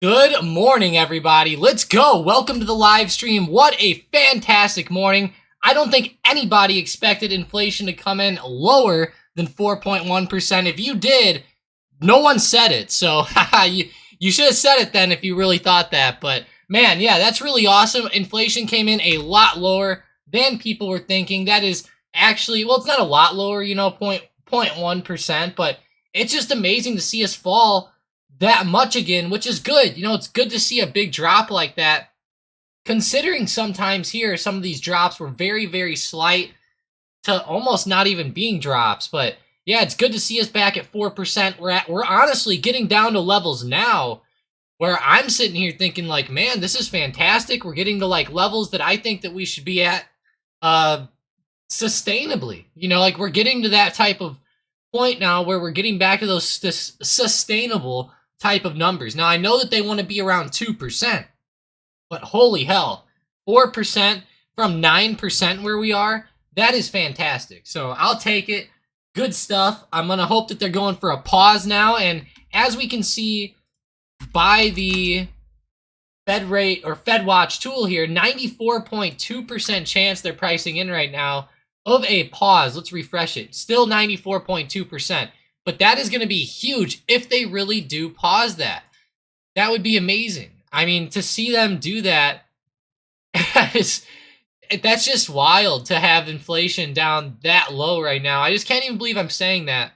Good morning, everybody. Let's go. Welcome to the live stream. What a fantastic morning. I don't think anybody expected inflation to come in lower than 4.1%. If you did, no one said it. So, you should have said it then if you really thought that. But, man, yeah, that's really awesome. Inflation came in a lot lower than people were thinking. That is actually, well, it's not a lot lower, 0.1%, but it's just amazing to see us fall that much again, which is good. It's good to see a big drop like that, considering sometimes here some of these drops were very, very slight to almost not even being drops. But yeah, it's good to see us back at 4%. We're honestly getting down to levels now where I'm sitting here thinking like, man, this is fantastic. We're getting to like levels that I think that we should be at sustainably. Like we're getting to that type of point now where we're getting back to those sustainable type of numbers. Now, I know that they want to be around 2%, but holy hell, 4% from 9% where we are, that is fantastic. So I'll take it. Good stuff. I'm going to hope that they're going for a pause now. And as we can see by the Fed rate or Fed Watch tool here, 94.2% chance they're pricing in right now of a pause. Let's refresh it. Still 94.2%. But that is going to be huge if they really do pause that. That would be amazing. I mean, to see them do that, that's just wild to have inflation down that low right now. I just can't even believe I'm saying that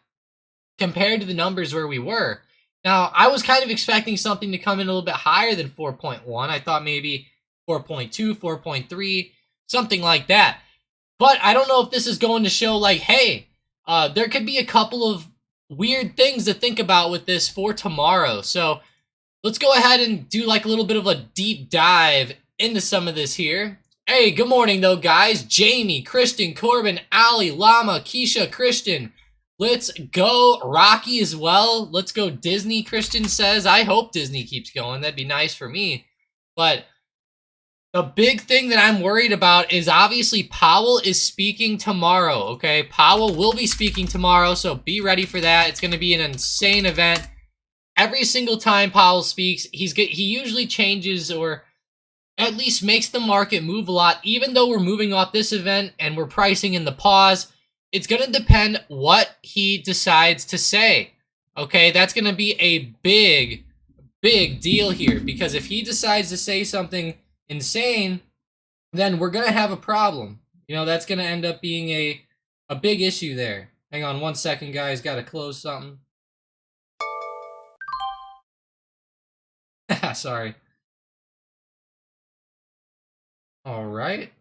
compared to the numbers where we were. Now, I was kind of expecting something to come in a little bit higher than 4.1. I thought maybe 4.2, 4.3, something like that. But I don't know if this is going to show like, hey, there could be a couple of weird things to think about with this for tomorrow. So let's go ahead and do like a little bit of a deep dive into some of this here. Hey, good morning though, guys. Jamie, Christian, Corbin, Ali, Llama, Keisha, Christian. Let's go. Rocky as well. Let's go Disney, Christian says. I hope Disney keeps going. That'd be nice for me. But the big thing that I'm worried about is obviously Powell is speaking tomorrow, okay? Powell will be speaking tomorrow, so be ready for that. It's going to be an insane event. Every single time Powell speaks, he usually changes or at least makes the market move a lot. Even though we're moving off this event and we're pricing in the pause, it's going to depend what he decides to say, okay? That's going to be a big, big deal here because if he decides to say something insane, then we're gonna have a problem. That's gonna end up being a big issue there. Hang on one second, guys. Gotta close something. Sorry. All right.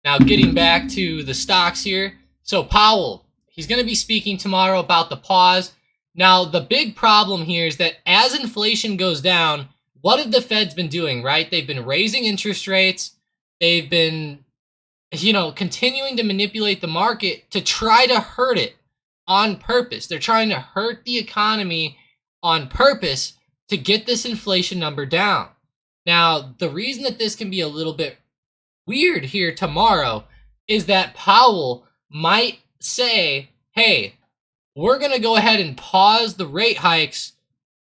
Now getting back to the stocks here. So Powell, he's gonna be speaking tomorrow about the pause. Now the big problem here is that as inflation goes down, what have the Fed's been doing, right? They've been raising interest rates. They've been, continuing to manipulate the market to try to hurt it on purpose. They're trying to hurt the economy on purpose to get this inflation number down. Now, the reason that this can be a little bit weird here tomorrow is that Powell might say, hey, we're going to go ahead and pause the rate hikes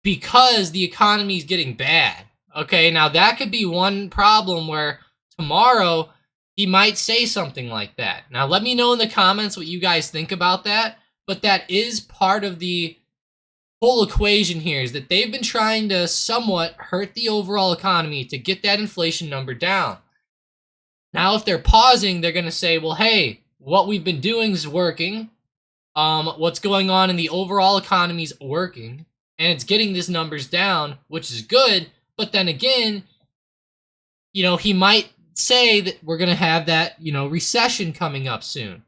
because the economy is getting bad. Okay, now that could be one problem where tomorrow he might say something like that. Now let me know in the comments what you guys think about that, but that is part of the whole equation here is that they've been trying to somewhat hurt the overall economy to get that inflation number down. Now if they're pausing, they're going to say, well, hey, what we've been doing is working. What's going on in the overall economy is working. And it's getting these numbers down, which is good. But then again, he might say that we're going to have that, recession coming up soon.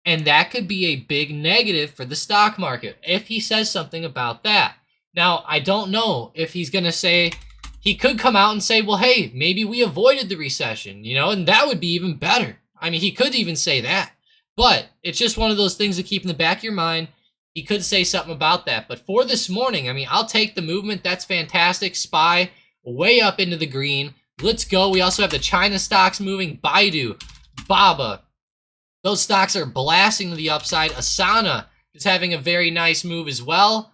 And that could be a big negative for the stock market if he says something about that. Now, I don't know if he's going to say, he could come out and say, well, hey, maybe we avoided the recession, and that would be even better. I mean, he could even say that. But it's just one of those things to keep in the back of your mind. He could say something about that. But for this morning, I mean, I'll take the movement. That's fantastic. SPY way up into the green. Let's go. We also have the China stocks moving. Baidu, Baba. Those stocks are blasting to the upside. Asana is having a very nice move as well.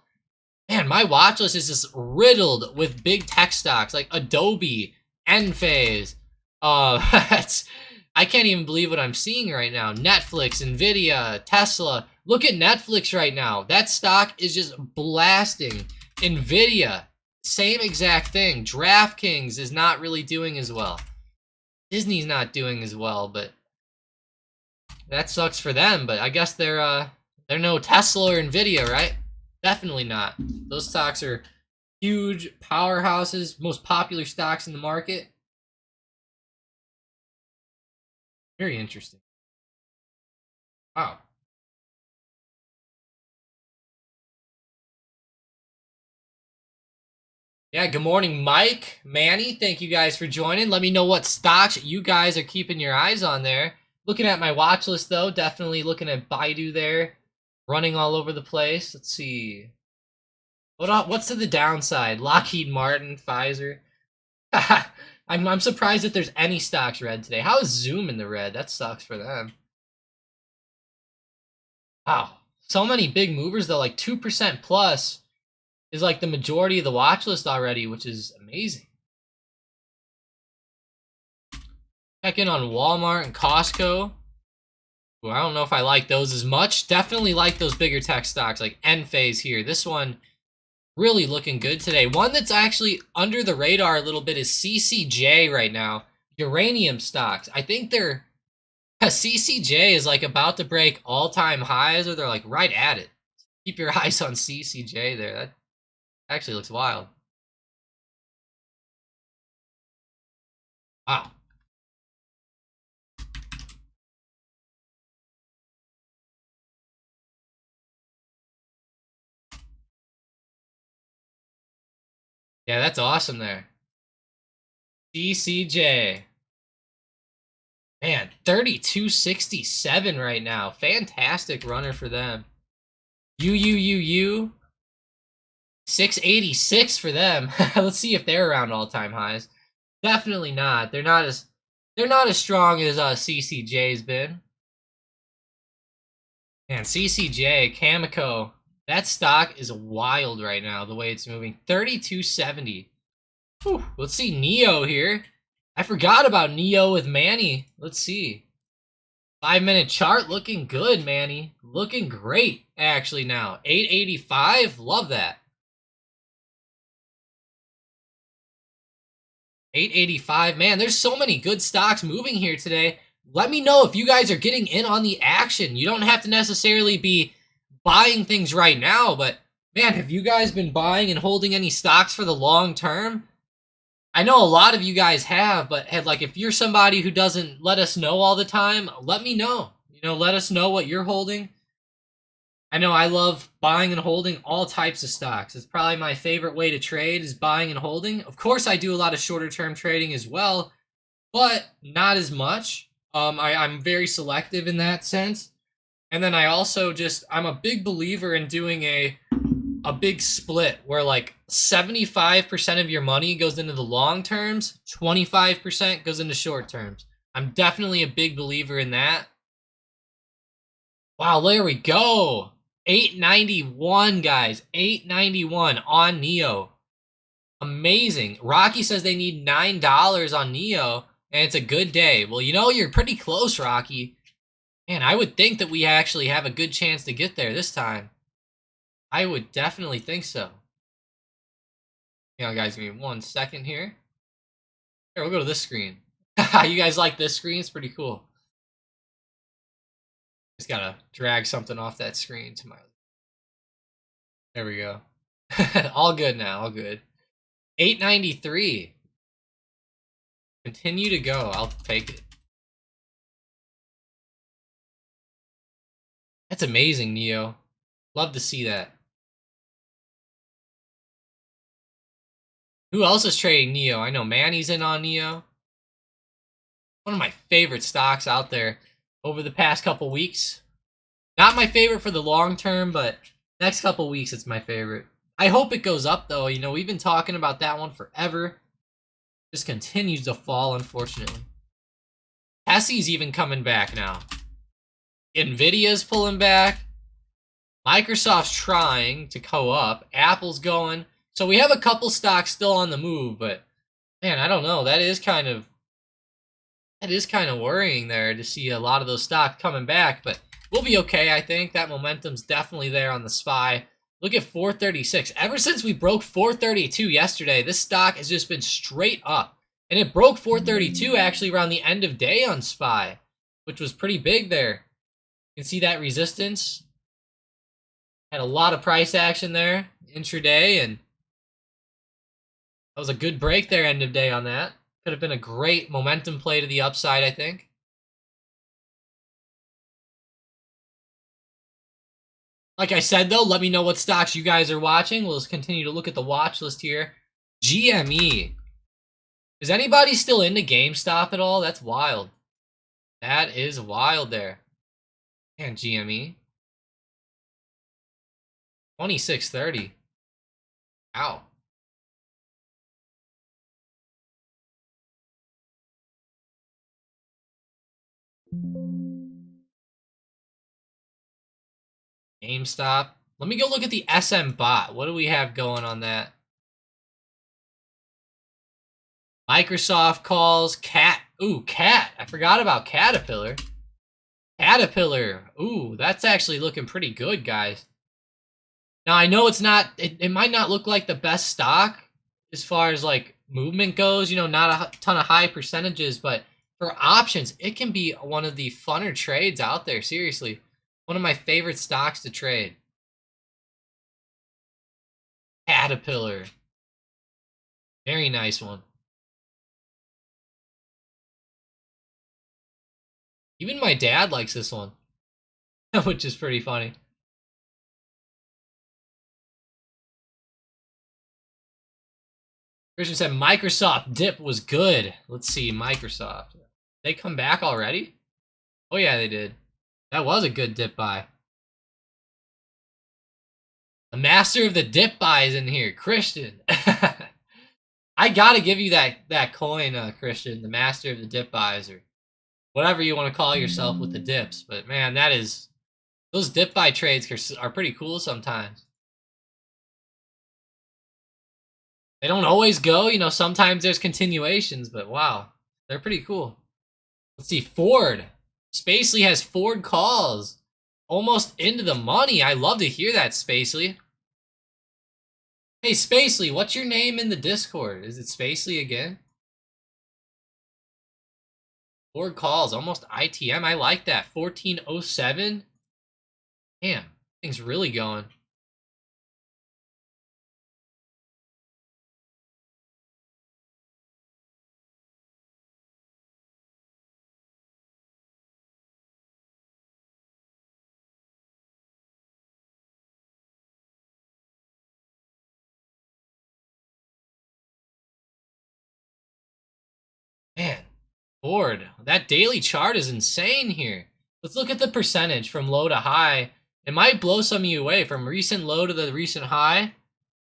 Man, my watch list is just riddled with big tech stocks like Adobe, Enphase. That's, I can't even believe what I'm seeing right now. Netflix, Nvidia, Tesla. Look at Netflix right now. That stock is just blasting. Nvidia, same exact thing. DraftKings is not really doing as well. Disney's not doing as well, but that sucks for them. But I guess they're no Tesla or Nvidia, right? Definitely not. Those stocks are huge powerhouses, most popular stocks in the market. Very interesting. Wow. Yeah, good morning, Mike, Manny. Thank you guys for joining. Let me know what stocks you guys are keeping your eyes on there. Looking at my watch list, though, definitely looking at Baidu there, running all over the place. Let's see. What's to the downside? Lockheed Martin, Pfizer. I'm surprised that there's any stocks red today. How is Zoom in the red? That sucks for them. Wow. So many big movers, though, like 2% plus is like the majority of the watch list already, which is amazing. Check in on Walmart and Costco. Well, I don't know if I like those as much. Definitely like those bigger tech stocks like Enphase here. This one really looking good today. One that's actually under the radar a little bit is CCJ right now. Uranium stocks. I think they're... CCJ is like about to break all-time highs, or they're like right at it. Keep your eyes on CCJ there. That actually looks wild. Wow. Yeah, that's awesome there. CCJ. Man, 32.67 right now. Fantastic runner for them. UUUU. 686 for them. Let's see if they're around all-time highs. Definitely not. They're not as strong as CCJ's been. Man, CCJ, Cameco, that stock is wild right now, the way it's moving. 32.70. Whew. Let's see NEO here. I forgot about NEO with Manny. Let's see. 5-minute chart looking good, Manny. Looking great, actually, now. 885. Love that. 885. Man, there's so many good stocks moving here today. Let me know if you guys are getting in on the action. You don't have to necessarily be buying things right now, but man, have you guys been buying and holding any stocks for the long term? I know a lot of you guys have, but if you're somebody who doesn't let us know all the time, let me know. You know, let us know what you're holding. I know I love buying and holding all types of stocks. It's probably my favorite way to trade is buying and holding. Of course, I do a lot of shorter term trading as well, but not as much. I'm very selective in that sense. And then I also I'm a big believer in doing a big split where like 75% of your money goes into the long terms, 25% goes into short terms. I'm definitely a big believer in that. Wow, there we go. 891, guys. 891 on NEO. Amazing. Rocky says they need $9 on NEO, and it's a good day. Well, you know, you're pretty close, Rocky. Man, I would think that we actually have a good chance to get there this time. I would definitely think so. You know, guys, give me 1 second here. Here, we'll go to this screen. You guys like this screen? It's pretty cool. Just gotta drag something off that screen to my... There we go. All good now, all good. 893. Continue to go. I'll take it. That's amazing, NEO. Love to see that. Who else is trading NEO? I know Manny's in on NEO. One of my favorite stocks out there over the past couple weeks. Not my favorite for the long term, but next couple weeks it's my favorite. I hope it goes up, though. You know, we've been talking about that one forever. Just continues to fall, unfortunately. Tessie's even coming back now. Nvidia's pulling back. Microsoft's trying to go up. Apple's going. So we have a couple stocks still on the move, but man, I don't know. That is kind of worrying there to see a lot of those stocks coming back, but we'll be okay, I think. That momentum's definitely there on the SPY. Look at 436. Ever since we broke 432 yesterday, this stock has just been straight up. And it broke 432 actually around the end of day on SPY, which was pretty big there. You can see that resistance. Had a lot of price action there intraday, and that was a good break there end of day on that. Could have been a great momentum play to the upside, I think. Like I said, though, let me know what stocks you guys are watching. We'll just continue to look at the watch list here. GME. Is anybody still into GameStop at all? That's wild. That is wild there. And GME. 2630. Ow. GameStop. Let me go look at the SM bot. What do we have going on that? Microsoft calls. Cat. Ooh, Cat. I forgot about Caterpillar. Caterpillar. Ooh, that's actually looking pretty good, guys. Now, I know it's not, it might not look like the best stock as far as like movement goes, you know, not a ton of high percentages, but for options, it can be one of the funner trades out there. Seriously, one of my favorite stocks to trade. Caterpillar. Very nice one. Even my dad likes this one, which is pretty funny. Christian said Microsoft dip was good. Let's see, Microsoft. They come back already? Oh yeah, they did. That was a good dip buy. The master of the dip buys in here, Christian. I gotta give you that coin, Christian, the master of the dip buys, or whatever you want to call yourself with the dips. But man, those dip buy trades are pretty cool sometimes. They don't always go, you know, sometimes there's continuations, but wow, they're pretty cool. Let's see, Ford. Spacely has Ford calls. Almost into the money. I love to hear that, Spacely. Hey, Spacely, what's your name in the Discord? Is it Spacely again? Ford calls, almost ITM. I like that. 1407. Damn, thing's really going. Man, Ford, that daily chart is insane here. Let's look at the percentage from low to high. It might blow some of you away. From recent low to the recent high,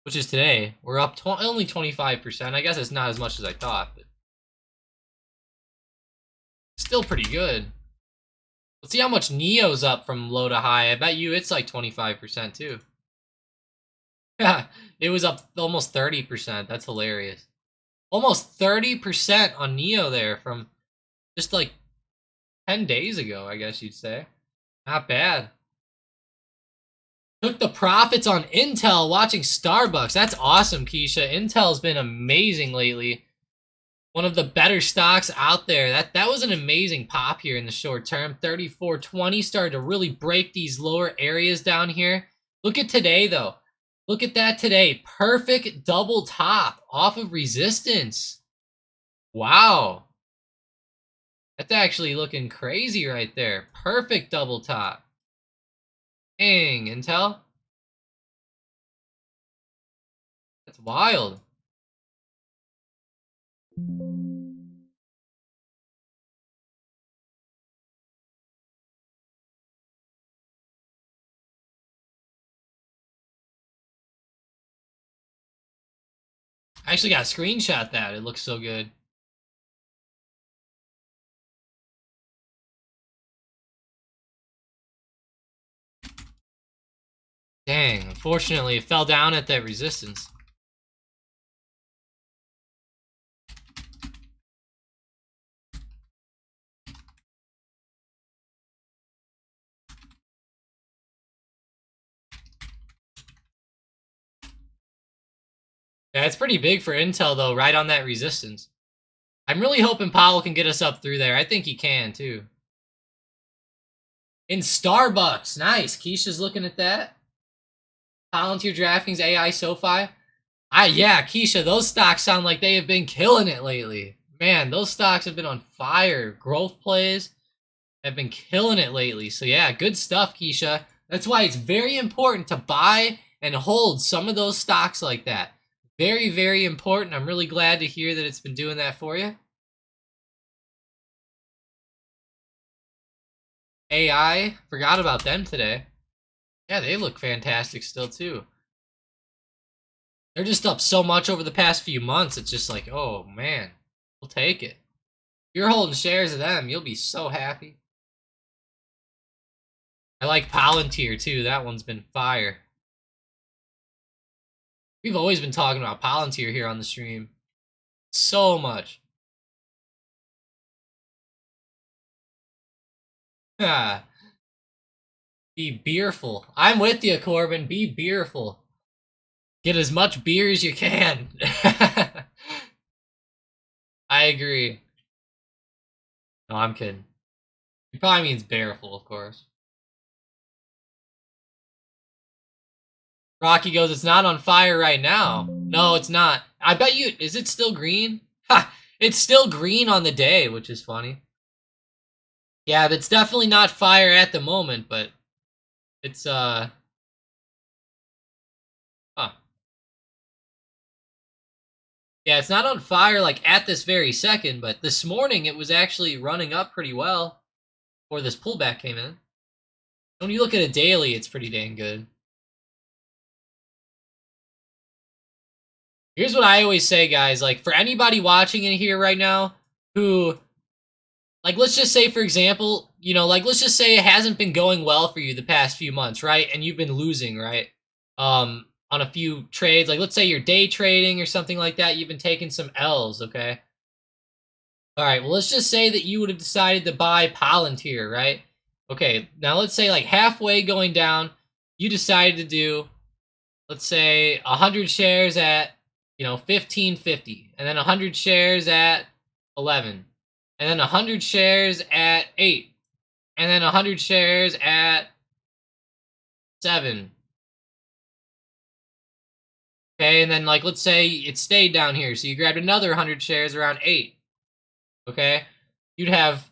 which is today, we're up only 25%. I guess it's not as much as I thought, but still pretty good. Let's see how much Neo's up from low to high. I bet you it's like 25% too. Yeah, it was up almost 30%. That's hilarious. Almost 30% on Neo there from just like 10 days ago, I guess you'd say. Not bad. Took the profits on Intel watching Starbucks. That's awesome, Keisha. Intel's been amazing lately. One of the better stocks out there. That was an amazing pop here in the short term. 34.20 started to really break these lower areas down here. Look at today, though. Look at that today. Perfect double top off of resistance. Wow. That's actually looking crazy right there. Perfect double top. Dang, Intel. That's wild. I actually got a screenshot that. It looks so good. Dang, unfortunately it fell down at that resistance. Yeah, it's pretty big for Intel though, right on that resistance. I'm really hoping Powell can get us up through there. I think he can too. In Starbucks, nice. Keisha's looking at that. Palantir, DraftKings, AI, SoFi. Yeah, Keisha, those stocks sound like they have been killing it lately. Man, those stocks have been on fire. Growth plays have been killing it lately. So yeah, good stuff, Keisha. That's why it's very important to buy and hold some of those stocks like that. Very, very important. I'm really glad to hear that it's been doing that for you. AI, forgot about them today. Yeah, they look fantastic still too. They're just up so much over the past few months. It's just like, oh man, we'll take it. If you're holding shares of them, you'll be so happy. I like Palantir too. That one's been fire. We've always been talking about Palantir here on the stream. So much. Be beerful. I'm with you, Corbin. Be beerful. Get as much beer as you can. I agree. No, I'm kidding. He probably means bearful, of course. Rocky goes, it's not on fire right now. No, it's not. I bet you, is it still green? Ha! It's still green on the day, which is funny. Yeah, it's definitely not fire at the moment, but it's, Huh. Yeah, it's not on fire, like, at this very second, but this morning it was actually running up pretty well before this pullback came in. When you look at it daily, it's pretty dang good. Here's what I always say, guys. Like, for anybody watching in here right now who, like, let's just say, for example, you know, like, let's just say it hasn't been going well for you the past few months, right? And you've been losing, right? On a few trades. Like, let's say you're day trading or something like that. You've been taking some L's, okay? All right, well, let's just say that you would have decided to buy Palantir, right? Okay, now let's say, like, halfway going down, you decided to do, let's say, 100 shares at, you know, 15.50, and then 100 shares at 11, and then 100 shares at 8, and then 100 shares at 7. Okay, and then, like, let's say it stayed down here, so you grabbed another 100 shares around 8. Okay, you'd have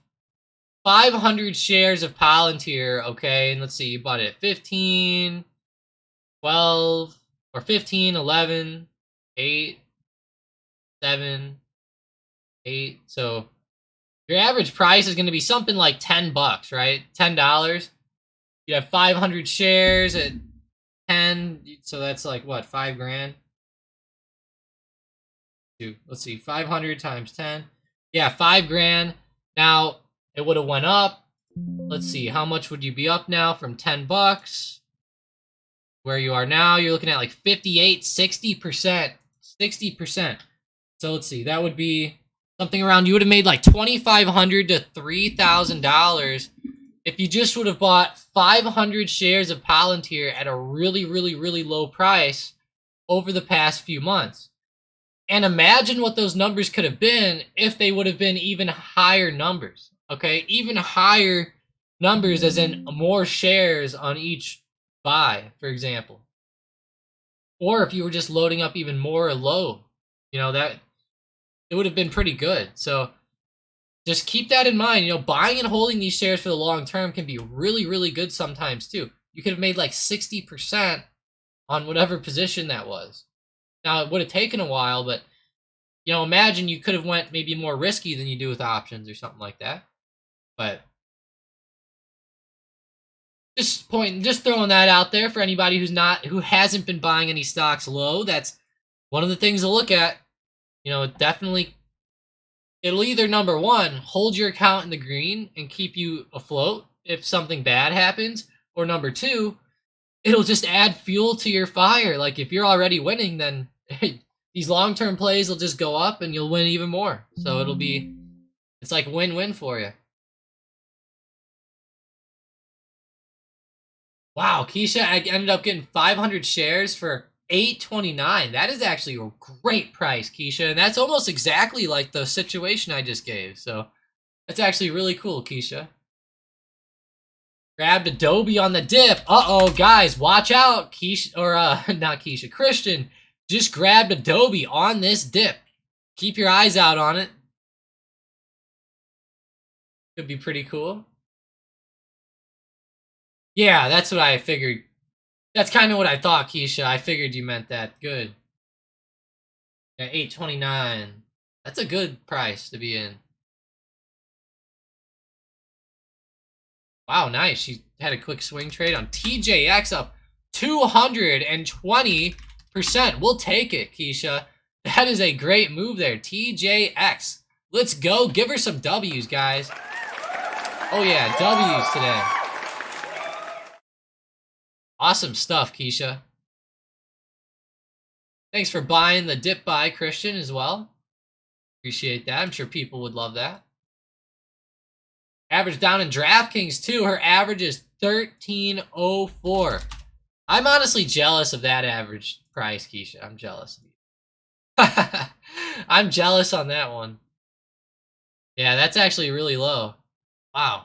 500 shares of Palantir, okay, and let's see, you bought it at 15, 12, or 15, 11, 8, 7, 8. So your average price is going to be something like $10, right? $10. You have 500 shares at 10, so that's like what, 5 grand? Let's see, 500 times 10. Yeah, 5 grand. Now it would have went up. Let's see, how much would you be up now from $10? Where you are now, you're looking at like 58, 60%. 60%. So let's see, that would be something around, you would have made like $2,500 to $3,000 if you just would have bought 500 shares of Palantir at a really, really, really low price over the past few months. And imagine what those numbers could have been if they would have been even higher numbers, okay? Even higher numbers as in more shares on each buy, for example. Or if you were just loading up even more low, you know, that it would have been pretty good. So just keep that in mind. You know, buying and holding these shares for the long term can be really, really good sometimes too. You could have made like 60% on whatever position that was. Now, it would have taken a while, but, you know, imagine you could have went maybe more risky than you do with options or something like that. But just throwing that out there for anybody who hasn't been buying any stocks low. That's one of the things to look at. You know, it'll either, number one, hold your account in the green and keep you afloat if something bad happens, or number two, it'll just add fuel to your fire. Like if you're already winning, then these long-term plays will just go up and you'll win even more. So it's like win-win for you. Wow, Keisha, I ended up getting 500 shares for $8.29. That is actually a great price, Keisha, and that's almost exactly like the situation I just gave. So that's actually really cool, Keisha. Grabbed Adobe on the dip. Uh-oh, guys, watch out. Keisha, or not Keisha, Christian just grabbed Adobe on this dip. Keep your eyes out on it. Could be pretty cool. Yeah, that's what I figured. That's kind of what I thought, Keisha. I figured you meant that. Good. Yeah, $8.29. That's a good price to be in. Wow, nice. She had a quick swing trade on TJX up 220%. We'll take it, Keisha. That is a great move there. TJX. Let's go. Give her some W's, guys. Oh, yeah, W's today. Awesome stuff, Keisha. Thanks for buying the dip buy, Christian, as well. Appreciate that. I'm sure people would love that. Average down in DraftKings, too. Her average is 1304. I'm honestly jealous of that average price, Keisha. I'm jealous. I'm jealous on that one. Yeah, that's actually really low. Wow.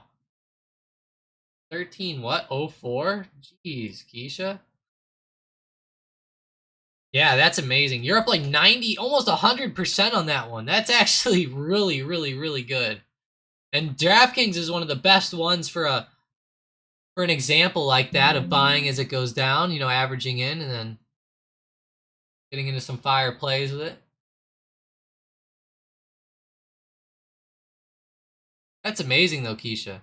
13 what? 04? Jeez, Keisha. Yeah, that's amazing. You're up like 90, almost 100% on that one. That's actually really, really, really good. And DraftKings is one of the best ones for an example like that of buying as it goes down, you know, averaging in and then getting into some fire plays with it. That's amazing though, Keisha.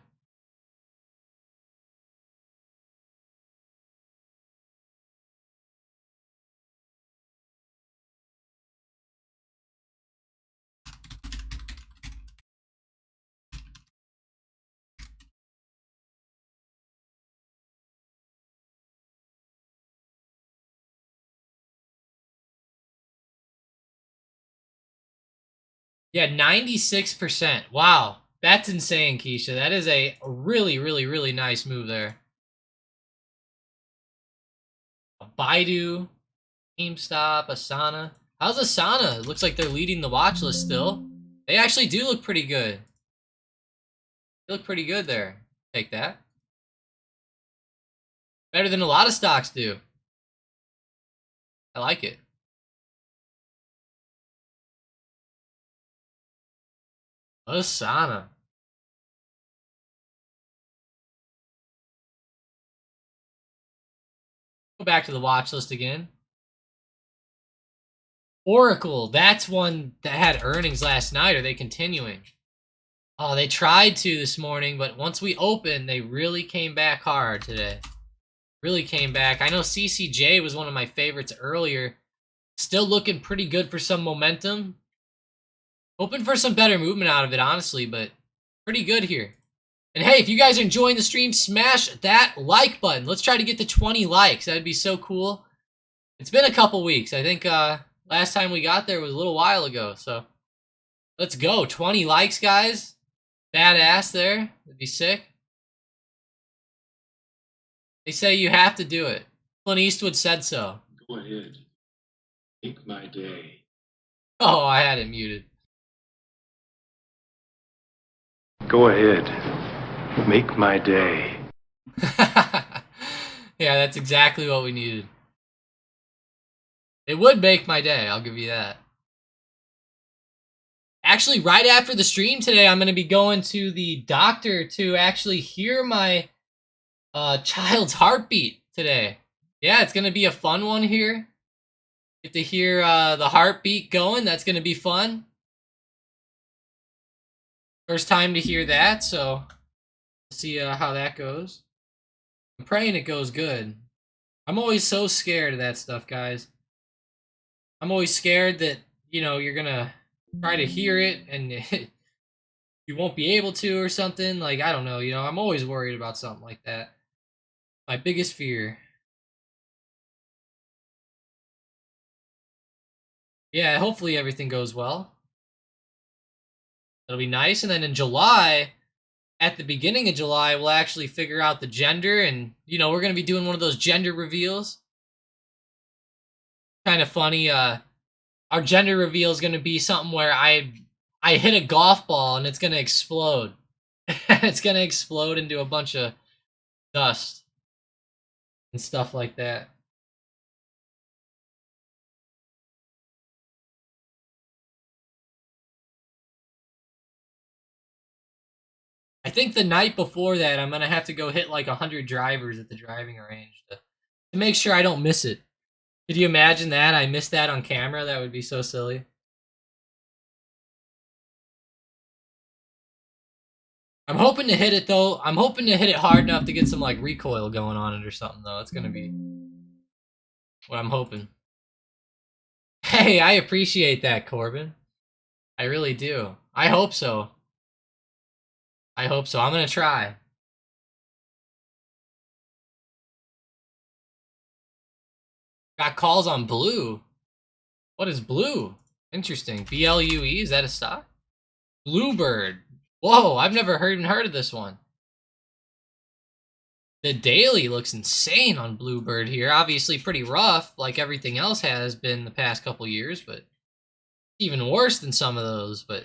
Yeah, 96%. Wow. That's insane, Keisha. That is a really, really, really nice move there. Baidu, GameStop, Asana. How's Asana? It looks like they're leading the watch list still. They actually do look pretty good. They look pretty good there. Take that. Better than a lot of stocks do. I like it. Asana. Go back to the watch list again. Oracle, that's one that had earnings last night. Are they continuing? Oh, they tried to this morning, but once we opened, they really came back hard today. Really came back. I know CCJ was one of my favorites earlier. Still looking pretty good for some momentum. Hoping for some better movement out of it, honestly, but pretty good here. And hey, if you guys are enjoying the stream, smash that like button. Let's try to get to 20 likes. That'd be so cool. It's been a couple weeks. I think last time we got there was a little while ago, so let's go. 20 likes, guys. Badass there. That'd be sick. They say you have to do it. Clint Eastwood said so. Go ahead. Make my day. Oh, I had it muted. Go ahead. Make my day. Yeah, that's exactly what we needed. It would make my day, I'll give you that. Actually, right after the stream today, I'm going to be going to the doctor to actually hear my child's heartbeat today. Yeah, it's going to be a fun one here. Get to hear the heartbeat going. That's going to be fun. First time to hear that, so we'll see how that goes. I'm praying it goes good. I'm always so scared of that stuff, guys. I'm always scared that, you know, you're going to try to hear it and you won't be able to or something. Like, I don't know, you know, I'm always worried about something like that. My biggest fear. Yeah, hopefully everything goes well. That'll be nice. And then in July, at the beginning of July, we'll actually figure out the gender, and we're gonna be doing one of those gender reveals. Kind of funny. Our gender reveal is gonna be something where I hit a golf ball and it's gonna explode. It's gonna explode into a bunch of dust and stuff like that. I think the night before that, I'm gonna have to go hit like 100 drivers at the driving range to make sure I don't miss it. Could you imagine that? I missed that on camera? That would be so silly. I'm hoping to hit it though. I'm hoping to hit it hard enough to get some like recoil going on it or something though. It's gonna be what I'm hoping. Hey, I appreciate that, Corbin. I really do. I hope so. I hope so. I'm gonna try. Got calls on Blue. What is Blue? Interesting. BLUE, is that a stock? Bluebird. Whoa, I've never heard of this one. The daily looks insane on Bluebird here. Obviously pretty rough, like everything else has been the past couple years, but even worse than some of those. But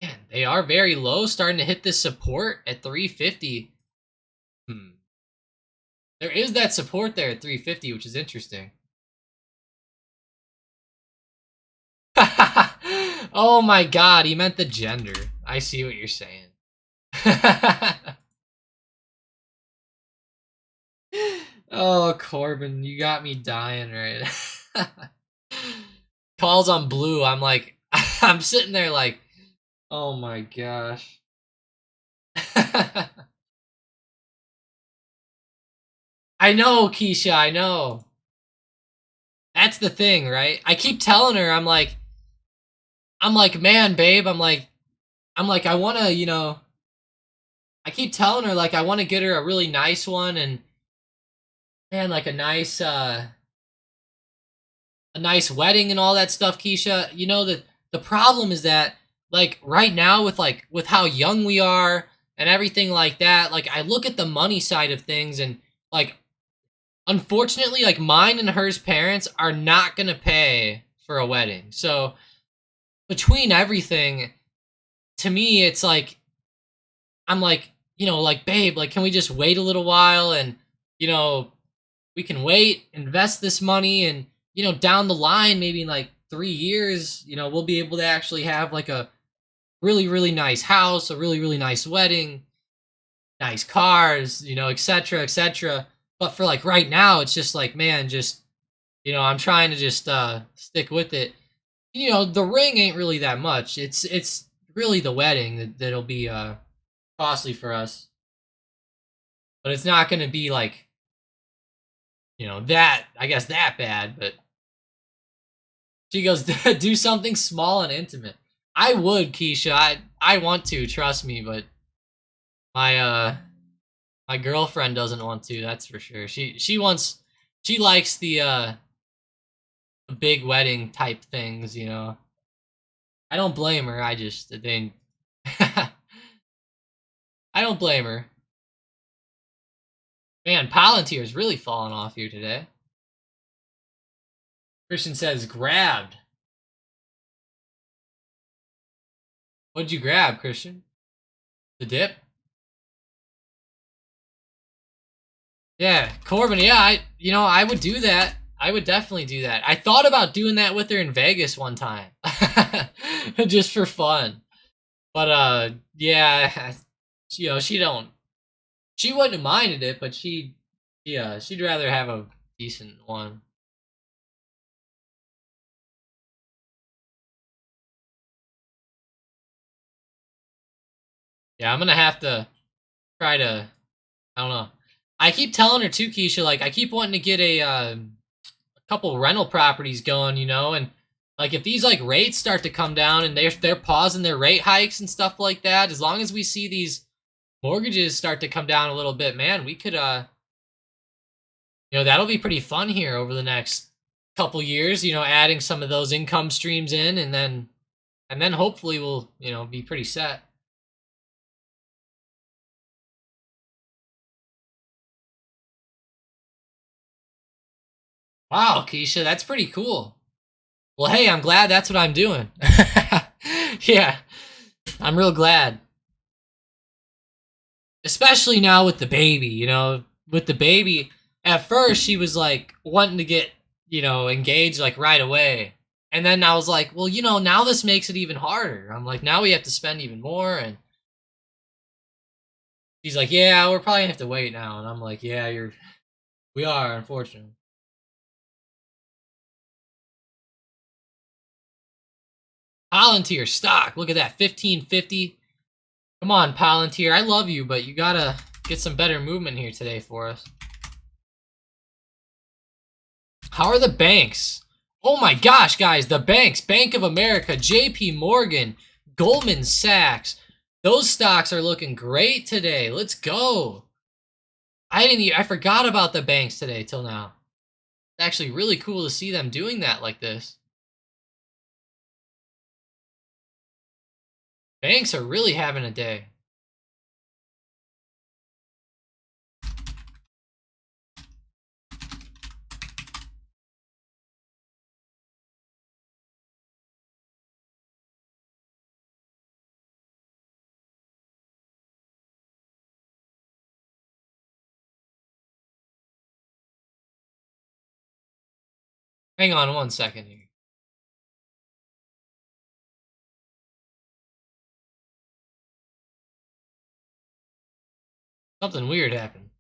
man, they are very low, starting to hit this support at 350. There is that support there at 350, which is interesting. Oh my god, he meant the gender. I see what you're saying. Oh, Corbin, you got me dying right. Calls on Blue. I'm like, I'm sitting there like, oh my gosh. I know, Keisha, I know. That's the thing, right? I keep telling her, I'm like, man, babe, I wanna, I keep telling her like I wanna get her a really nice one, and man, like a nice wedding and all that stuff, Keisha. The problem is that like right now with how young we are and everything like that, like I look at the money side of things, and like unfortunately like mine and hers parents are not going to pay for a wedding. So between everything, to me it's like I'm like, like babe, like can we just wait a little while, and you know we can wait, invest this money, and down the line, maybe in like 3 years, we'll be able to actually have like a really, really nice house, a really, really nice wedding, nice cars, etc., etc. But for like right now, it's just like, man, just I'm trying to just stick with it. The ring ain't really that much. It's really the wedding that'll be costly for us. But it's not going to be like that, I guess, that bad. But she goes, do something small and intimate. I would, Keisha. I want to, trust me, but my girlfriend doesn't want to, that's for sure. She likes the big wedding type things, I don't blame her. They I don't blame her. Man, Palantir's really falling off here today. Christian says grabbed. What'd you grab, Christian? The dip? Yeah, Corbin, yeah, I would do that. I would definitely do that. I thought about doing that with her in Vegas one time. Just for fun. But yeah, she wouldn't have minded it, but she'd rather have a decent one. Yeah, I'm gonna have to try to, I don't know. I keep telling her too, Keisha, like I keep wanting to get a couple rental properties going, and like if these like rates start to come down and they're pausing their rate hikes and stuff like that, as long as we see these mortgages start to come down a little bit, man, we could that'll be pretty fun here over the next couple years, you know, adding some of those income streams in, and then hopefully we'll, you know, be pretty set. Wow, Keisha, that's pretty cool. Well, hey, I'm glad that's what I'm doing. Yeah, I'm real glad. Especially now with the baby, you know, with the baby, at first she was like wanting to get, you know, engaged like right away. And then I was like, well, you know, now this makes it even harder. I'm like, now we have to spend even more. And she's like, yeah, we're probably gonna have to wait now. And I'm like, yeah, we are, unfortunately. Palantir stock, look at that, 1550. Come on, Palantir, I love you, but you gotta get some better movement here today for us. How are the banks? Oh my gosh, guys, the banks, Bank of America, JP Morgan, Goldman Sachs, those stocks are looking great today. Let's go. I forgot about the banks today till now. It's actually really cool to see them doing that like this. Banks are really having a day. Hang on one second here. Something weird happened.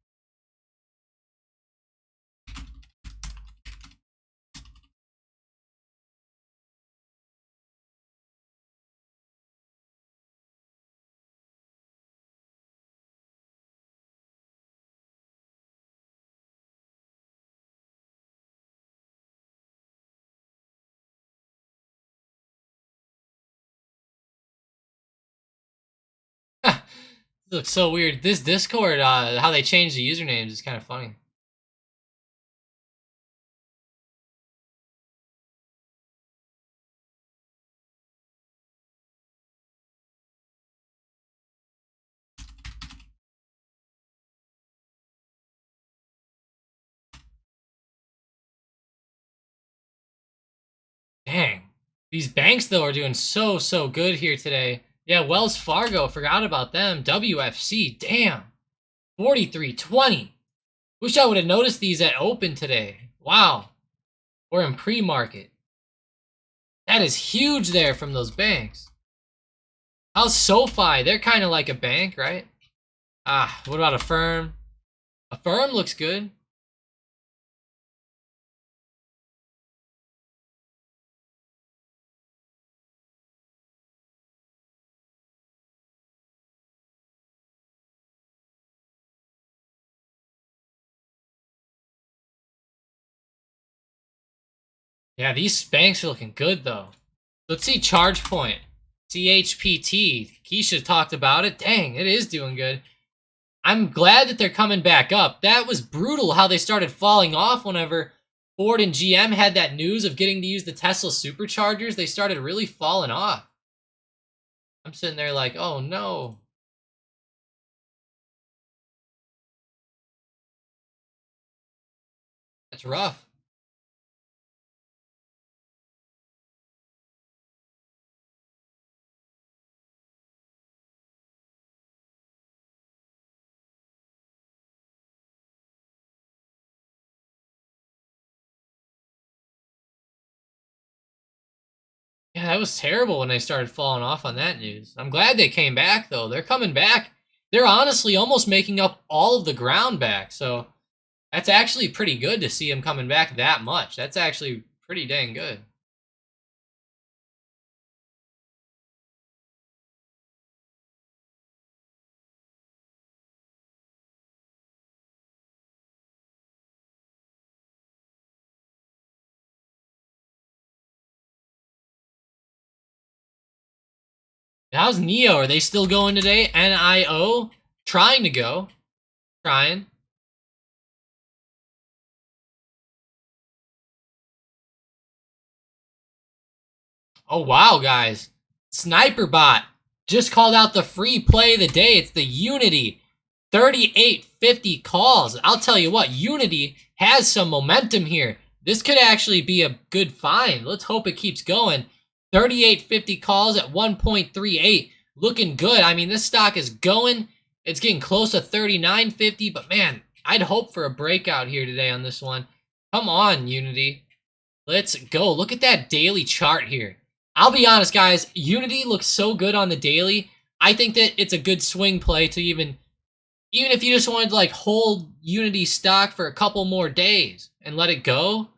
This looks so weird. This Discord, how they changed the usernames is kind of funny. Dang. These banks, though, are doing so good here today. Yeah, Wells Fargo, forgot about them. WFC, damn. 43.20. Wish I would have noticed these at open today. Wow. Or in pre-market. That is huge there from those banks. How's SoFi? They're kind of like a bank, right? Ah, what about Affirm? Affirm looks good. Yeah, these banks are looking good, though. Let's see ChargePoint. CHPT. Keisha talked about it. Dang, it is doing good. I'm glad that they're coming back up. That was brutal how they started falling off whenever Ford and GM had that news of getting to use the Tesla superchargers. They started really falling off. I'm sitting there like, oh no. That's rough. Yeah, that was terrible when they started falling off on that news. I'm glad they came back, though. They're coming back. They're honestly almost making up all of the ground back. So that's actually pretty good to see them coming back that much. That's actually pretty dang good. How's Neo? Are they still going today? NIO? Trying to go. Trying. Oh, wow, guys. Sniper Bot just called out the free play of the day. It's the Unity 3850 calls. I'll tell you what, Unity has some momentum here. This could actually be a good find. Let's hope it keeps going. 3850 calls at 1.38. Looking good. I mean, this stock is going. It's getting close to 3950, but man, I'd hope for a breakout here today on this one. Come on, Unity. Let's go. Look at that daily chart here. I'll be honest, guys. Unity looks so good on the daily. I think that it's a good swing play to even if you just wanted to like hold Unity stock for a couple more days and let it go.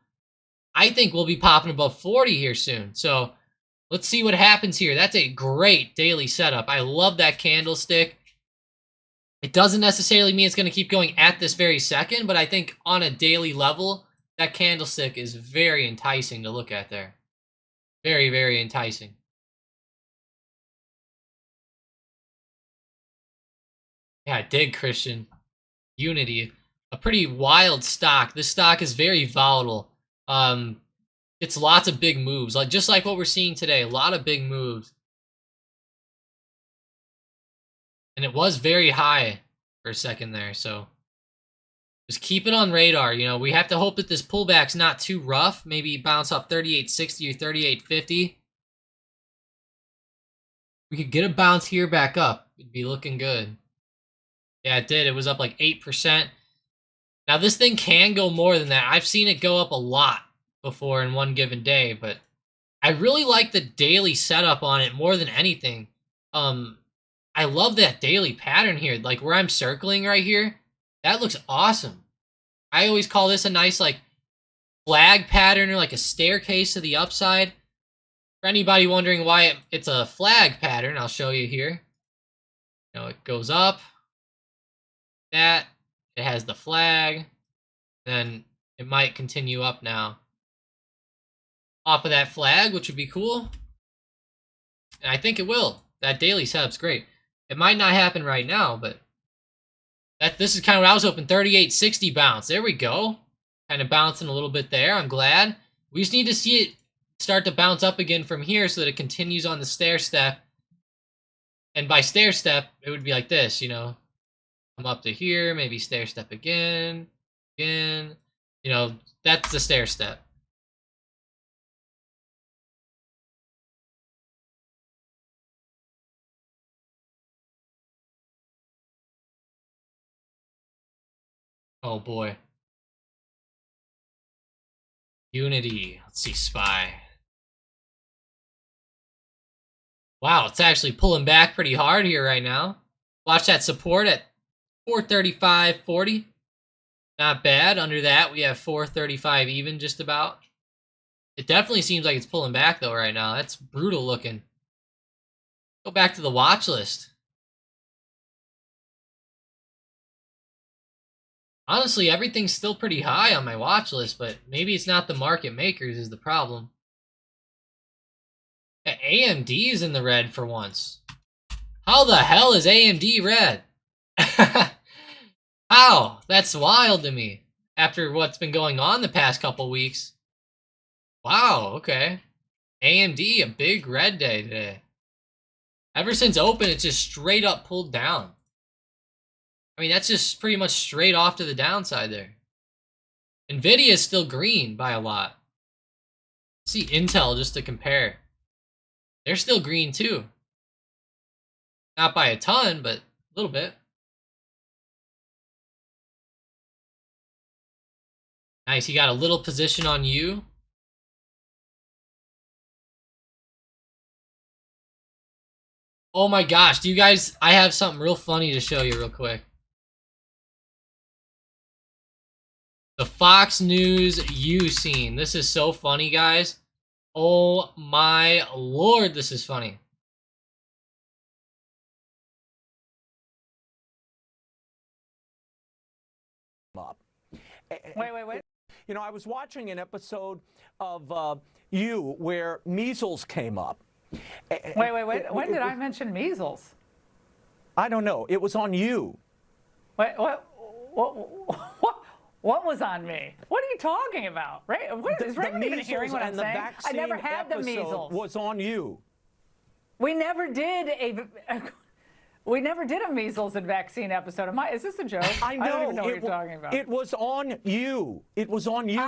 I think we'll be popping above 40 here soon. So let's see what happens here. That's a great daily setup. I love that candlestick. It doesn't necessarily mean it's going to keep going at this very second, but I think on a daily level, that candlestick is very enticing to look at there. Very, very enticing. Yeah, dig, Christian. Unity, a pretty wild stock. This stock is very volatile. It's lots of big moves, like just like what we're seeing today. A lot of big moves. And it was very high for a second there, so just keep it on radar. You know, we have to hope that this pullback's not too rough. Maybe bounce off 3860 or 3850. We could get a bounce here back up. It'd be looking good. Yeah, it did. It was up like 8%. Now, this thing can go more than that. I've seen it go up a lot before in one given day, but I really like the daily setup on it more than anything. I love that daily pattern here, like where I'm circling right here. That looks awesome. I always call this a nice like flag pattern or like a staircase to the upside. For anybody wondering why it's a flag pattern, I'll show you here. You know, it goes up. That it has the flag, then it might continue up now off of that flag, which would be cool, and I think it will. That daily setup's great. It might not happen right now, but this is kind of what I was hoping. 3860 bounce. There we go. Kind of bouncing a little bit there. I'm glad. We just need to see it start to bounce up again from here so that it continues on the stair step. And by stair step, it would be like this, you know. Come up to here, maybe stair step again. You know, that's the stair step. Oh boy. Unity. Let's see, SPY. Wow, it's actually pulling back pretty hard here right now. Watch that support at 435.40. Not bad. Under that, we have 435 even, just about. It definitely seems like it's pulling back, though, right now. That's brutal looking. Go back to the watch list. Honestly, everything's still pretty high on my watch list, but maybe it's not the market makers is the problem. AMD is in the red for once. How the hell is AMD red? How? That's wild to me. After what's been going on the past couple weeks. Wow, okay. AMD, a big red day today. Ever since open, it's just straight up pulled down. I mean, that's just pretty much straight off to the downside there. Nvidia is still green by a lot. Let's see Intel just to compare. They're still green too. Not by a ton, but a little bit. Nice, he got a little position on you. Oh my gosh, do you guys, I have something real funny to show you real quick. The Fox News U scene. This is so funny, guys. Oh my lord, this is funny. Wait. You know, I was watching an episode of You where measles came up. Wait. When did I mention measles? I don't know. It was on You. Wait, what? What was on me? What are you talking about? Is Raymond even hearing what I'm saying? I never had the measles. Was on you. We never did a measles and vaccine episode. Is this a joke? I know. I don't even know what you're talking about. It was on you. It was on you.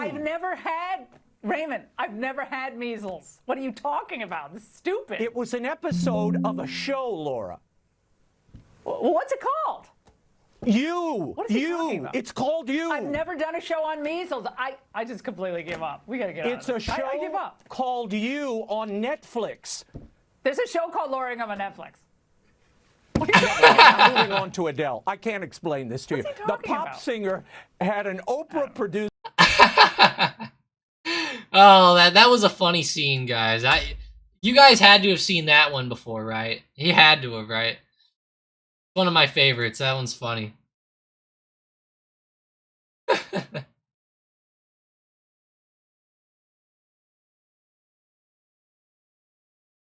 Raymond, I've never had measles. What are you talking about? This is stupid. It was an episode of a show, Laura. What's it called? You. What is he talking about? It's called You. I've never done a show on measles. I just completely give up. We got to get out of It's a show I give up. called You on Netflix. There's a show called Laura Ingraham on Netflix. Moving on to Adele. I can't explain this to you. What's he The talking pop about? singer had an Oprah-produced Oh, that was a funny scene, guys. You guys had to have seen that one before, right? He had to have, right? One of my favorites. That one's funny.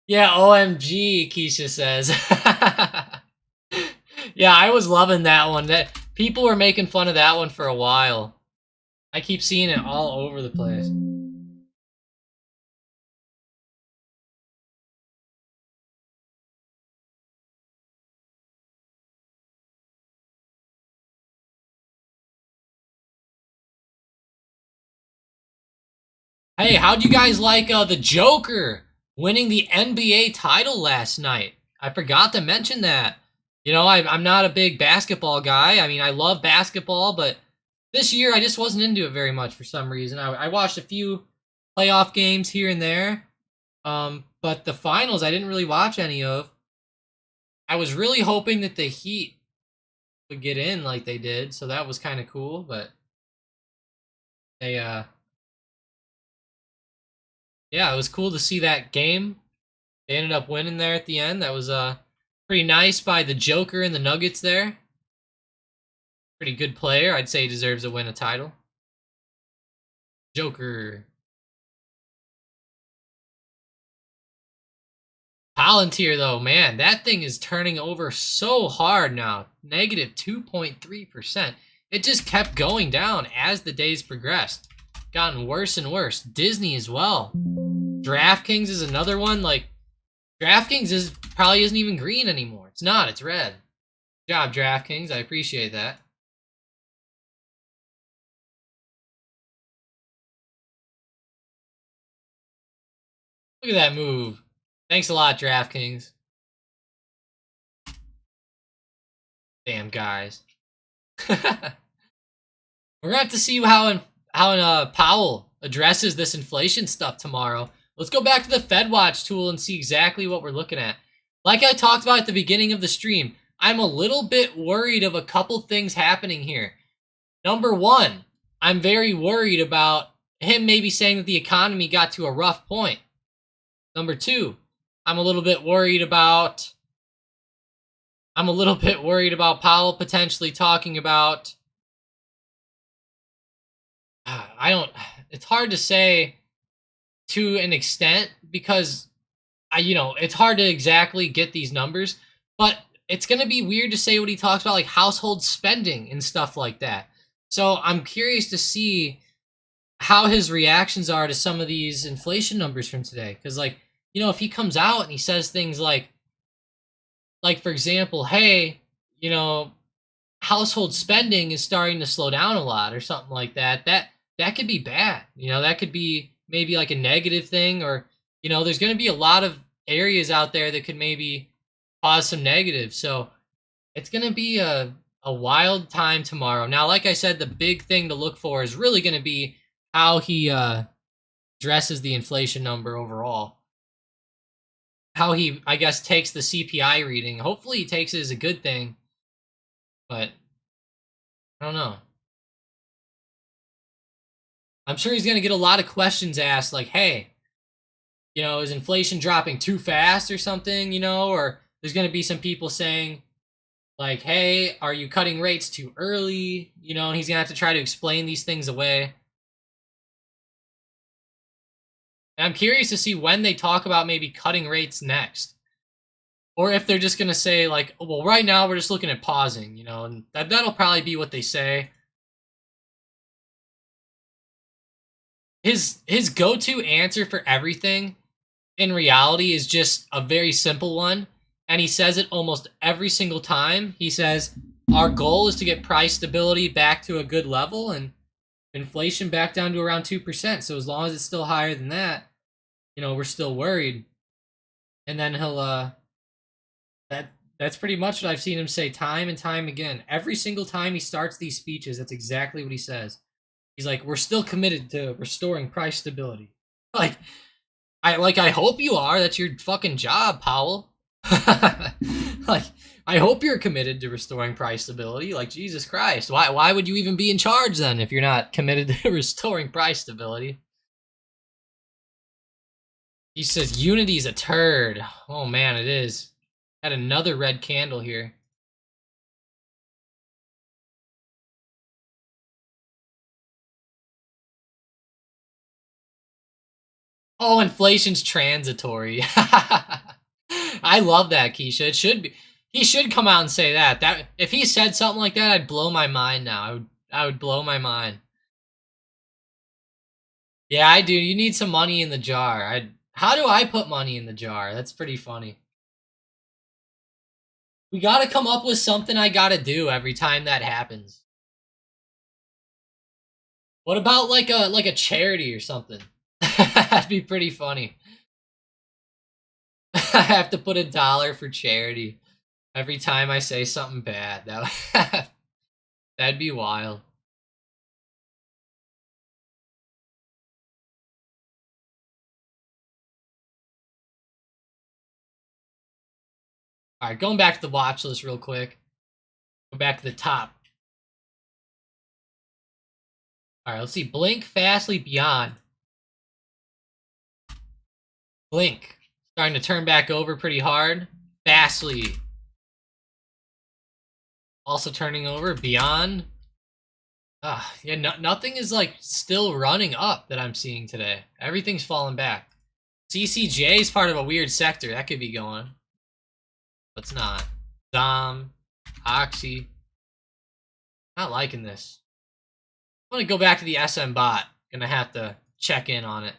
Yeah, OMG, Keisha says. Yeah, I was loving that one. That people were making fun of that one for a while. I keep seeing it all over the place. Hey, how'd you guys like the Joker winning the NBA title last night? I forgot to mention that. You know, I'm not a big basketball guy. I mean, I love basketball, but this year I just wasn't into it very much for some reason. I watched a few playoff games here and there, but the finals I didn't really watch any of. I was really hoping that the Heat would get in like they did, so that was kind of cool, but they, yeah, it was cool to see that game. They ended up winning there at the end. That was pretty nice by the Joker and the Nuggets there. Pretty good player. I'd say he deserves to win a title. Joker. Palantir, though, man, that thing is turning over so hard now. Negative 2.3%. It just kept going down as the days progressed. Gotten worse and worse. Disney as well. DraftKings is another one. Like, DraftKings probably isn't even green anymore. It's not. It's red. Good job, DraftKings. I appreciate that. Look at that move. Thanks a lot, DraftKings. Damn, guys. We're gonna have to see how Powell addresses this inflation stuff tomorrow. Let's go back to the FedWatch tool and see exactly what we're looking at. Like I talked about at the beginning of the stream, I'm a little bit worried of a couple things happening here. Number one, I'm very worried about him maybe saying that the economy got to a rough point. Number two, I'm a little bit worried about Powell potentially talking about, it's hard to say to an extent because it's hard to exactly get these numbers, but it's going to be weird to say what he talks about, like household spending and stuff like that. So I'm curious to see how his reactions are to some of these inflation numbers from today. Because, if he comes out and he says things like, for example, hey, household spending is starting to slow down a lot or something like that, that could be bad. That could be maybe like a negative thing, or, there's going to be a lot of areas out there that could maybe cause some negatives. So it's going to be a wild time tomorrow. Now, like I said, the big thing to look for is really going to be how he addresses the inflation number overall. How he, I guess, takes the CPI reading. Hopefully he takes it as a good thing, but I don't know. I'm sure he's going to get a lot of questions asked, like, hey, is inflation dropping too fast or something, or there's going to be some people saying, like, hey, are you cutting rates too early? And he's going to have to try to explain these things away. And I'm curious to see when they talk about maybe cutting rates next. Or if they're just going to say, like, well, right now we're just looking at pausing, and that'll probably be what they say. his go-to answer for everything in reality is just a very simple one, and he says it almost every single time. He says, our goal is to get price stability back to a good level and inflation back down to around 2%. So as long as it's still higher than that, you know, we're still worried. And then he'll that's pretty much what I've seen him say time and time again. Every single time he starts these speeches, that's exactly what he says. He's like, we're still committed to restoring price stability. I hope you are. That's your fucking job, Powell. Like, I hope you're committed to restoring price stability. Like, Jesus Christ. Why would you even be in charge then if you're not committed to restoring price stability? He says unity's a turd. Oh man, it is. Had another red candle here. Oh, inflation's transitory. I love that, Keisha. It should be. He should come out and say that. That if he said something like that, I'd blow my mind now. I would blow my mind. Yeah, I do. You need some money in the jar. How do I put money in the jar? That's pretty funny. We gotta come up with something I gotta do every time that happens. What about like a charity or something? That'd be pretty funny. I have to put $1 for charity every time I say something bad. That'd be wild. All right, going back to the watch list real quick. Go back to the top. All right, let's see. Blink, Fastly, Beyond. Blink. Starting to turn back over pretty hard. Fastly. Also turning over. Beyond. Yeah, nothing is like still running up that I'm seeing today. Everything's falling back. CCJ is part of a weird sector. That could be going. But it's not. Dom. Oxy. Not liking this. I'm gonna go back to the SM bot. Gonna have to check in on it.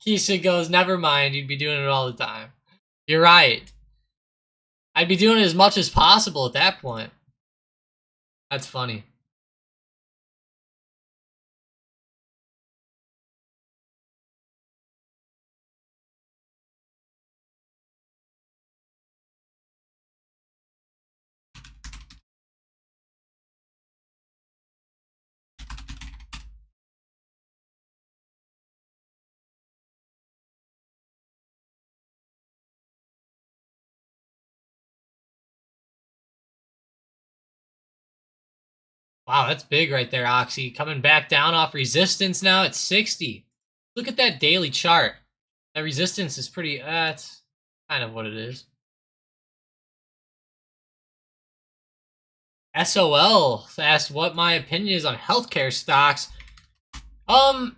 Keisha goes, never mind, you'd be doing it all the time. You're right. I'd be doing it as much as possible at that point. That's funny. Wow, that's big right there, Oxy. Coming back down off resistance now at 60. Look at that daily chart. That resistance is pretty, that's kind of what it is. SOL asked what my opinion is on healthcare stocks.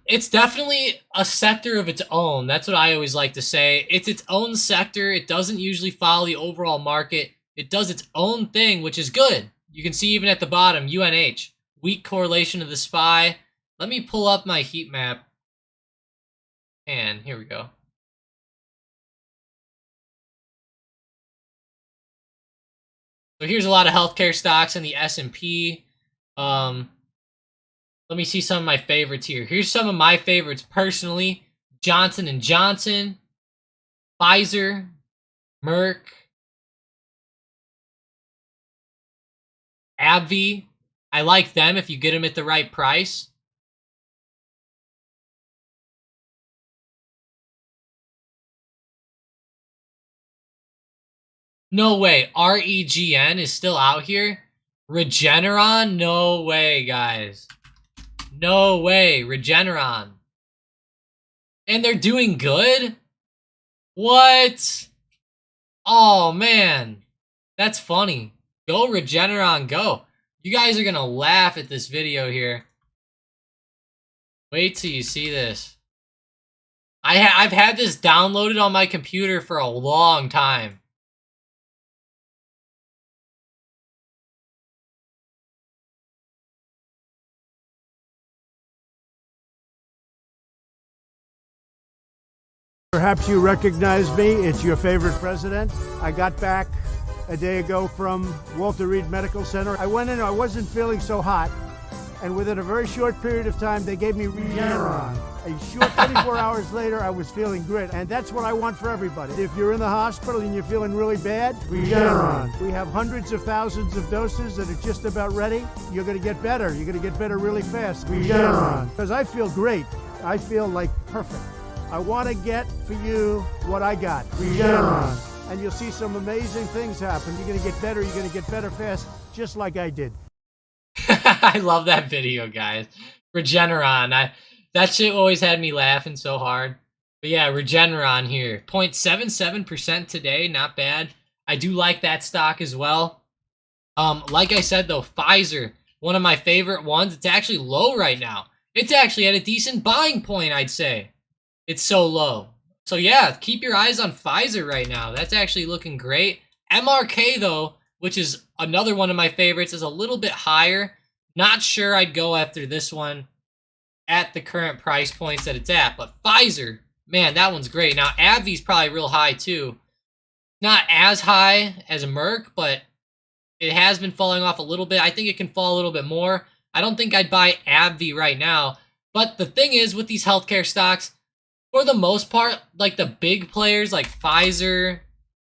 It's definitely a sector of its own. That's what I always like to say. It's its own sector. It doesn't usually follow the overall market. It does its own thing, which is good. You can see even at the bottom, UNH, weak correlation to the SPY. Let me pull up my heat map. And here we go. So here's a lot of healthcare stocks in the S&P. Let me see some of my favorites here. Here's some of my favorites personally. Johnson & Johnson, Pfizer, Merck, AbbVie. I like them if you get them at the right price. No way. REGN is still out here? Regeneron? No way, guys. No way. Regeneron. And they're doing good? What? Oh, man. That's funny. Go Regeneron, go. You guys are gonna laugh at this video here. Wait till you see this. I've had this downloaded on my computer for a long time. Perhaps you recognize me. It's your favorite president. I got back a day ago from Walter Reed Medical Center. I went in, I wasn't feeling so hot, and within a very short period of time, they gave me Regeneron. A short 24 hours later, I was feeling great, and that's what I want for everybody. If you're in the hospital and you're feeling really bad, Regeneron. We have hundreds of thousands of doses that are just about ready. You're going to get better. You're going to get better really fast. Regeneron. Because I feel great. I feel like perfect. I want to get for you what I got. Regeneron. And you'll see some amazing things happen. You're going to get better. You're going to get better fast, just like I did. I love that video, guys. Regeneron. That shit always had me laughing so hard. But yeah, Regeneron here. 0.77% today. Not bad. I do like that stock as well. Like I said, though, Pfizer, one of my favorite ones. It's actually low right now. It's actually at a decent buying point, I'd say. It's so low. So yeah, keep your eyes on Pfizer right now. That's actually looking great. MRK, though, which is another one of my favorites, is a little bit higher. Not sure I'd go after this one at the current price points that it's at. But Pfizer, man, that one's great. Now, AbbVie's probably real high, too. Not as high as Merck, but it has been falling off a little bit. I think it can fall a little bit more. I don't think I'd buy AbbVie right now. But the thing is, with these healthcare stocks, for the most part, like the big players like Pfizer,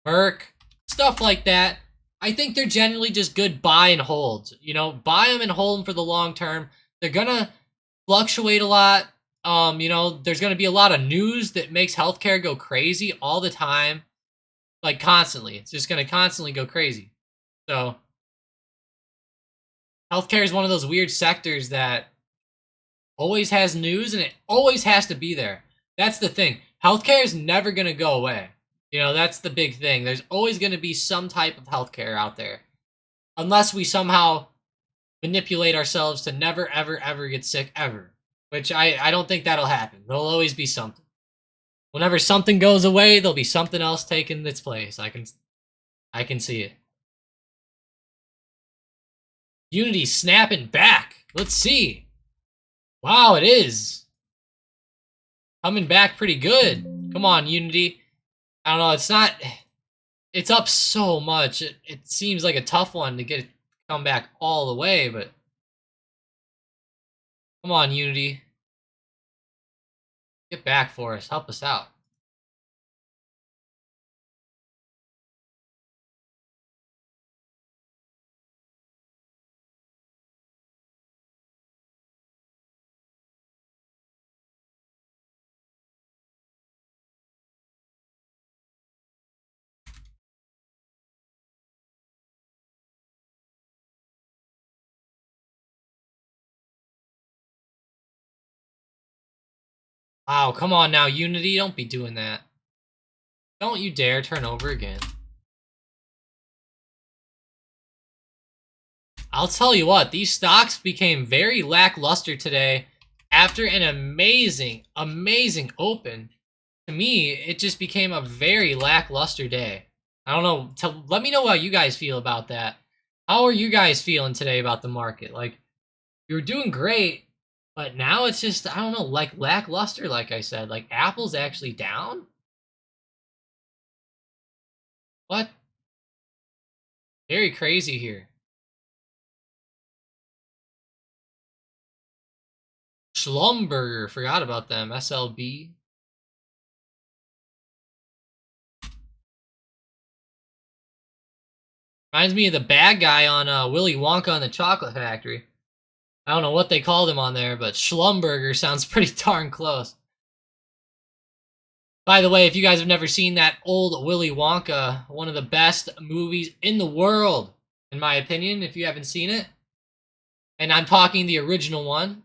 Merck, stuff like that, I think they're generally just good buy and holds. You know, buy them and hold them for the long term. They're going to fluctuate a lot. You know, there's going to be a lot of news that makes healthcare go crazy all the time. Like constantly. It's just going to constantly go crazy. So, healthcare is one of those weird sectors that always has news and it always has to be there. That's the thing. Healthcare is never going to go away. You know, that's the big thing. There's always going to be some type of healthcare out there. Unless we somehow manipulate ourselves to never, ever, ever get sick, ever. Which I don't think that'll happen. There'll always be something. Whenever something goes away, there'll be something else taking its place. I can see it. Unity snapping back. Let's see. Wow, it is. Coming back pretty good. Come on, Unity. I don't know, it's not... It's up so much. It seems like a tough one to get it come back all the way, but... Come on, Unity. Get back for us. Help us out. Wow, come on now, Unity. Don't be doing that. Don't you dare turn over again. I'll tell you what, these stocks became very lackluster today after an amazing, amazing open. To me, it just became a very lackluster day. I don't know. Let me know how you guys feel about that. How are you guys feeling today about the market? Like, you're doing great, but now it's just, I don't know, like lackluster, like I said. Like, Apple's actually down? What? Very crazy here. Schlumberger, forgot about them. SLB. Reminds me of the bad guy on Willy Wonka and the Chocolate Factory. I don't know what they called him on there, but Schlumberger sounds pretty darn close. By the way, if you guys have never seen that old Willy Wonka, one of the best movies in the world, in my opinion, if you haven't seen it. And I'm talking the original one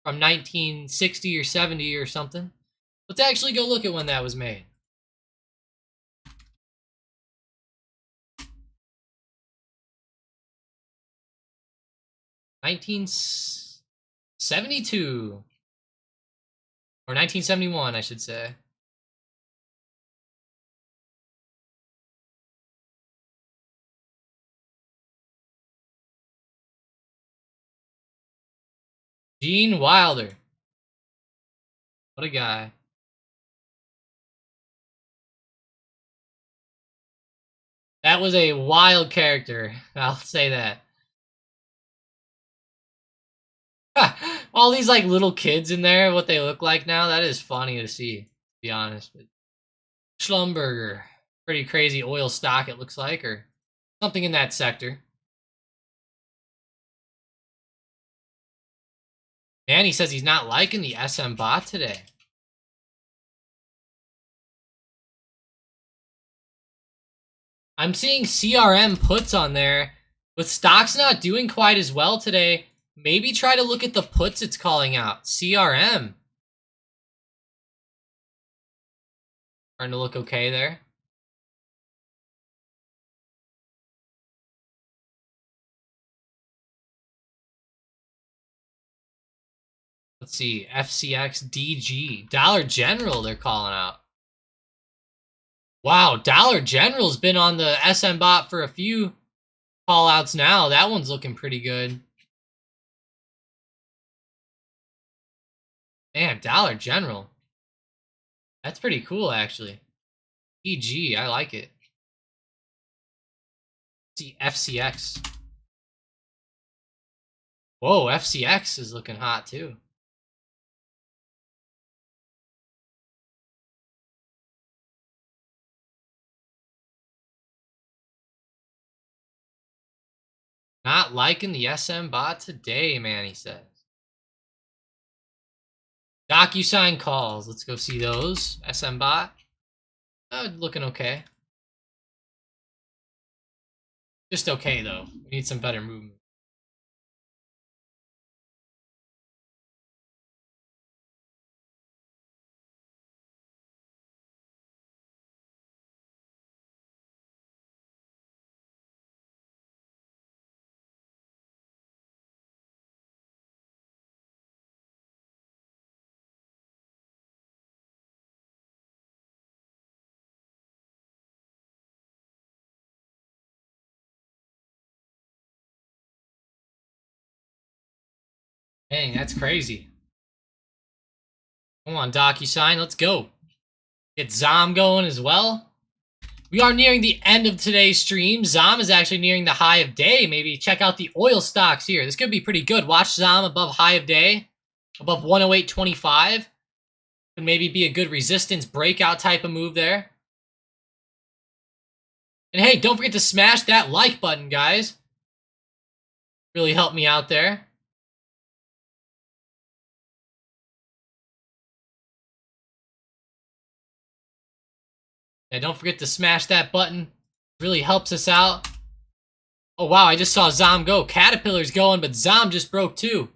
from 1960 or 70 or something. Let's actually go look at when that was made. (1972) or 1971, I should say. Gene Wilder. What a guy. That was a wild character. I'll say that. All these like little kids in there, what they look like now, that is funny to see, to be honest. But Schlumberger, pretty crazy oil stock it looks like, or something in that sector. And he says he's not liking the SM bot today. I'm seeing CRM puts on there. With stocks not doing quite as well today, maybe try to look at the puts it's calling out. CRM. Starting to look okay there. Let's see. FCX DG. Dollar General they're calling out. Wow, Dollar General's been on the SM bot for a few call-outs now. That one's looking pretty good. Man, Dollar General. That's pretty cool, actually. EG, I like it. See, FCX. Whoa, FCX is looking hot, too. Not liking the SM bot today, man, he says. DocuSign calls. Let's go see those. SM bot. Looking okay. Just okay, though. We need some better movement. Dang, that's crazy. Come on, DocuSign, let's go. Get Zom going as well. We are nearing the end of today's stream. Zom is actually nearing the high of day. Maybe check out the oil stocks here. This could be pretty good. Watch Zom above high of day, above 108.25. Could maybe be a good resistance breakout type of move there. And hey, don't forget to smash that like button, guys. Really help me out there. Yeah, don't forget to smash that button. Really helps us out. Oh, wow, I just saw Zom go. Caterpillar's going, but Zom just broke too.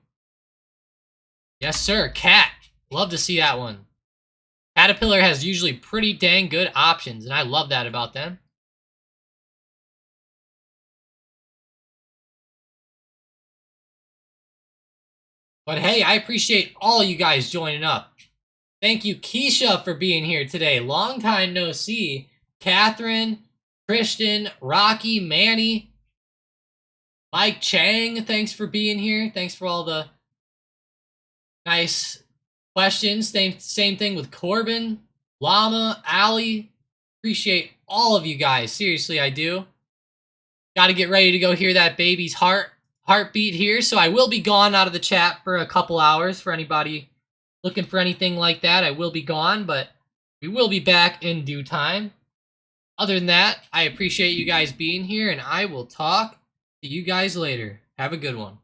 Yes, sir. Cat. Love to see that one. Caterpillar has usually pretty dang good options, and I love that about them. But hey, I appreciate all you guys joining up. Thank you, Keisha, for being here today. Long time no see. Catherine, Christian, Rocky, Manny, Mike Chang, thanks for being here. Thanks for all the nice questions. Same thing with Corbin, Llama, Ali. Appreciate all of you guys. Seriously, I do. Got to get ready to go hear that baby's heartbeat here. So I will be gone out of the chat for a couple hours for anybody looking for anything like that. I will be gone, but we will be back in due time. Other than that, I appreciate you guys being here, and I will talk to you guys later. Have a good one.